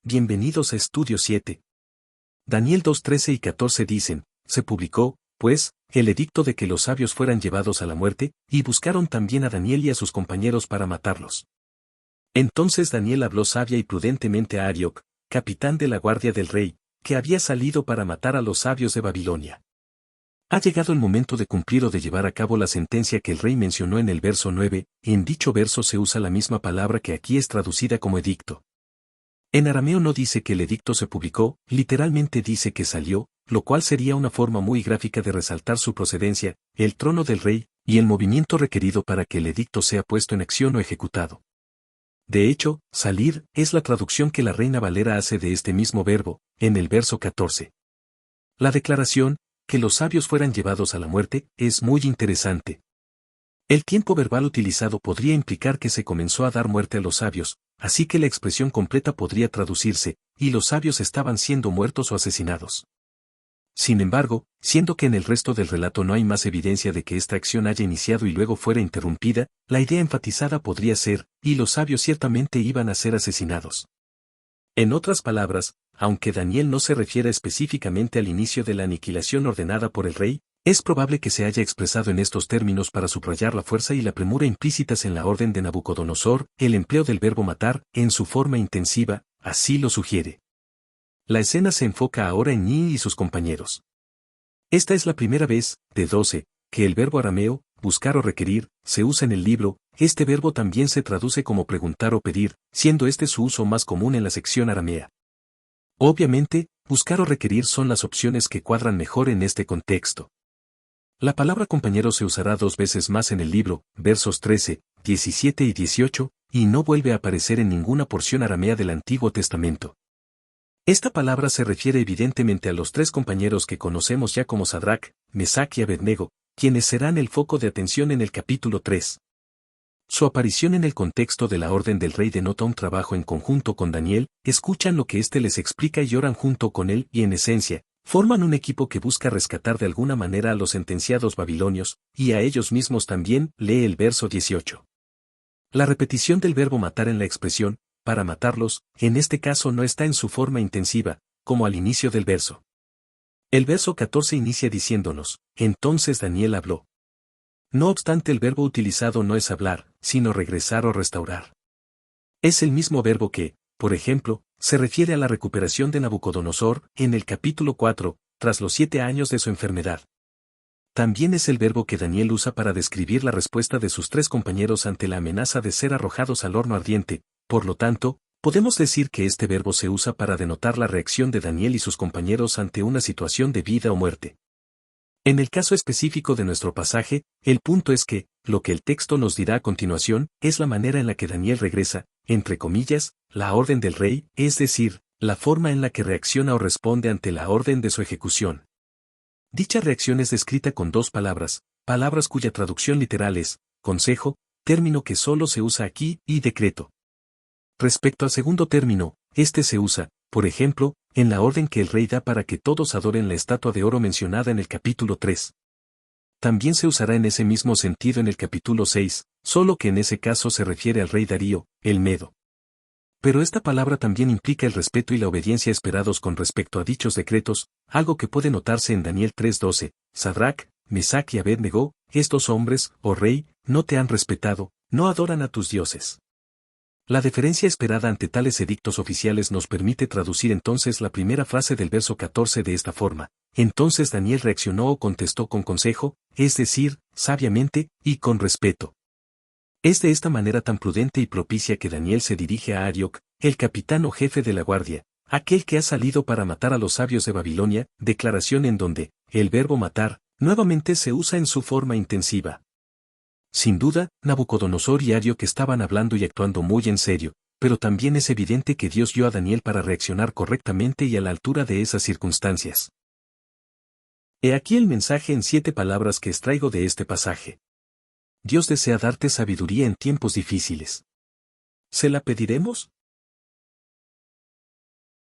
Bienvenidos a Estudio 7. Daniel 2:13 y 14 dicen, se publicó, pues, el edicto de que los sabios fueran llevados a la muerte, y buscaron también a Daniel y a sus compañeros para matarlos. Entonces Daniel habló sabia y prudentemente a Arioc, capitán de la guardia del rey, que había salido para matar a los sabios de Babilonia. Ha llegado el momento de cumplir o de llevar a cabo la sentencia que el rey mencionó en el verso 9, y en dicho verso se usa la misma palabra que aquí es traducida como edicto. En arameo no dice que el edicto se publicó, literalmente dice que salió, lo cual sería una forma muy gráfica de resaltar su procedencia, el trono del rey, y el movimiento requerido para que el edicto sea puesto en acción o ejecutado. De hecho, salir es la traducción que la Reina Valera hace de este mismo verbo, en el verso 14. La declaración, que los sabios fueran llevados a la muerte, es muy interesante. El tiempo verbal utilizado podría implicar que se comenzó a dar muerte a los sabios, así que la expresión completa podría traducirse, y los sabios estaban siendo muertos o asesinados. Sin embargo, siendo que en el resto del relato no hay más evidencia de que esta acción haya iniciado y luego fuera interrumpida, la idea enfatizada podría ser, y los sabios ciertamente iban a ser asesinados. En otras palabras, aunque Daniel no se refiere específicamente al inicio de la aniquilación ordenada por el rey, es probable que se haya expresado en estos términos para subrayar la fuerza y la premura implícitas en la orden de Nabucodonosor, el empleo del verbo matar, en su forma intensiva, así lo sugiere. La escena se enfoca ahora en Ni y sus compañeros. Esta es la primera vez, de 12, que el verbo arameo, buscar o requerir, se usa en el libro. Este verbo también se traduce como preguntar o pedir, siendo este su uso más común en la sección aramea. Obviamente, buscar o requerir son las opciones que cuadran mejor en este contexto. La palabra compañero se usará 2 veces más en el libro, versos 13, 17 y 18, y no vuelve a aparecer en ninguna porción aramea del Antiguo Testamento. Esta palabra se refiere evidentemente a los 3 compañeros que conocemos ya como Sadrac, Mesac y Abednego, quienes serán el foco de atención en el capítulo 3. Su aparición en el contexto de la orden del rey denota un trabajo en conjunto con Daniel, escuchan lo que éste les explica y oran junto con él y en esencia, forman un equipo que busca rescatar de alguna manera a los sentenciados babilonios, y a ellos mismos también, lee el verso 18. La repetición del verbo matar en la expresión, para matarlos, en este caso no está en su forma intensiva, como al inicio del verso. El verso 14 inicia diciéndonos, entonces Daniel habló. No obstante el verbo utilizado no es hablar, sino regresar o restaurar. Es el mismo verbo que, por ejemplo, se refiere a la recuperación de Nabucodonosor, en el capítulo 4, tras los 7 años de su enfermedad. También es el verbo que Daniel usa para describir la respuesta de sus 3 compañeros ante la amenaza de ser arrojados al horno ardiente. Por lo tanto, podemos decir que este verbo se usa para denotar la reacción de Daniel y sus compañeros ante una situación de vida o muerte. En el caso específico de nuestro pasaje, el punto es que, lo que el texto nos dirá a continuación, es la manera en la que Daniel regresa, entre comillas, la orden del rey, es decir, la forma en la que reacciona o responde ante la orden de su ejecución. Dicha reacción es descrita con 2 palabras, palabras cuya traducción literal es, consejo, término que solo se usa aquí, y decreto. Respecto al segundo término, este se usa, por ejemplo, en la orden que el rey da para que todos adoren la estatua de oro mencionada en el capítulo 3. También se usará en ese mismo sentido en el capítulo 6, solo que en ese caso se refiere al rey Darío, el Medo. Pero esta palabra también implica el respeto y la obediencia esperados con respecto a dichos decretos, algo que puede notarse en Daniel 3:12, Sadrac, Mesac y Abednego, estos hombres, oh rey, no te han respetado, no adoran a tus dioses. La deferencia esperada ante tales edictos oficiales nos permite traducir entonces la primera frase del verso 14 de esta forma. Entonces Daniel reaccionó o contestó con consejo, es decir, sabiamente, y con respeto. Es de esta manera tan prudente y propicia que Daniel se dirige a Arioc, el capitán o jefe de la guardia, aquel que ha salido para matar a los sabios de Babilonia, declaración en donde, el verbo matar, nuevamente se usa en su forma intensiva. Sin duda, Nabucodonosor y Arioc estaban hablando y actuando muy en serio, pero también es evidente que Dios guió a Daniel para reaccionar correctamente y a la altura de esas circunstancias. He aquí el mensaje en 7 palabras que extraigo de este pasaje. Dios desea darte sabiduría en tiempos difíciles. ¿Se la pediremos?